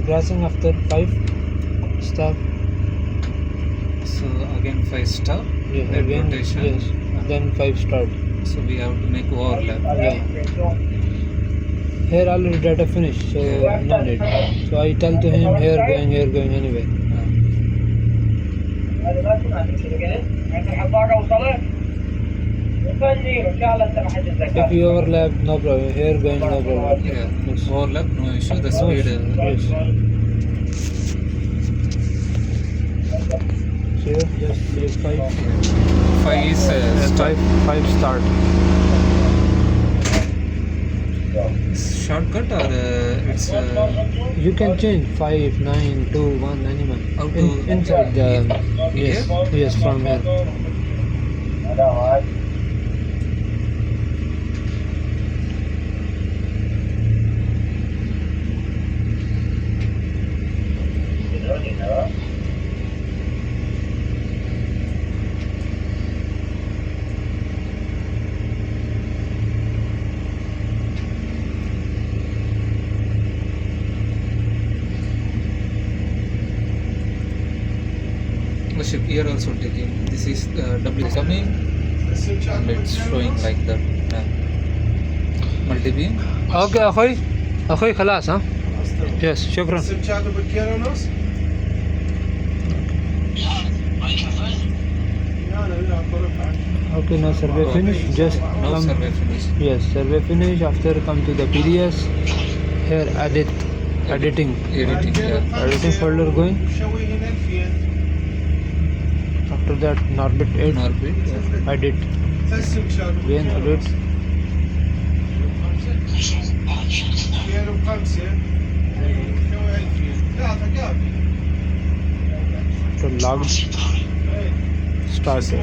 pressing after 5 stop. So again 5 stop, Yeah, then again, rotation. yes. Then 5 start. So we have to make overlap. Yeah. Here already data finished, so no need. So I tell to him here going anyway. If you overlap, no problem. Here going, no problem. Yeah, Yes. overlap, no issue. The No speed. issue. Yes. So just click 5. 5 is start. 5 start. Shortcut or it's You can change 5, 9, 2, 1, anyone. How to- Inside the yes, yes, from here. the ship here also taking. This is W coming and it's showing like that. Multibeam. اوكي اخوي خلاص ها. يس شكرا. Okay, now survey finish. Just No come. survey finish. Yes, survey finish. After come to the PDS. Here editing. Editing. Yeah. Editing folder going. After that Norbit 8. Orbit. Yeah. Edit. Again edit. So logged. Started.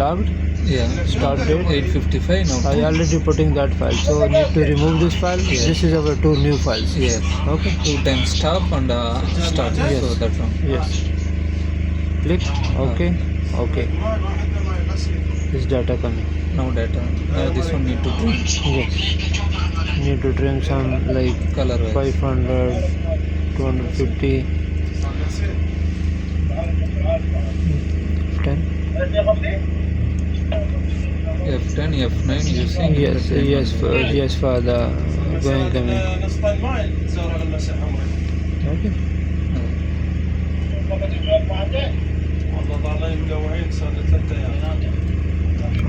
Logged. Yeah. Start date. 8:55 now. I already putting that file, so need to remove this file. Yes. This is our 2 new files. Yes. Okay. 2 times stop and start. Yes. So that one. Yes. Click. Okay. Okay. This data coming. Now data. Now this one need to trim. Yes. Need to trim some like Color wise. 500, 250, 10. F10, F9 using. Yes. Yes. Yes for the going coming. Okay.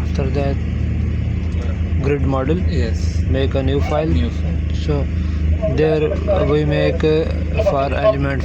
After that, grid model. Yes. Make a new file. New file. So there we make for element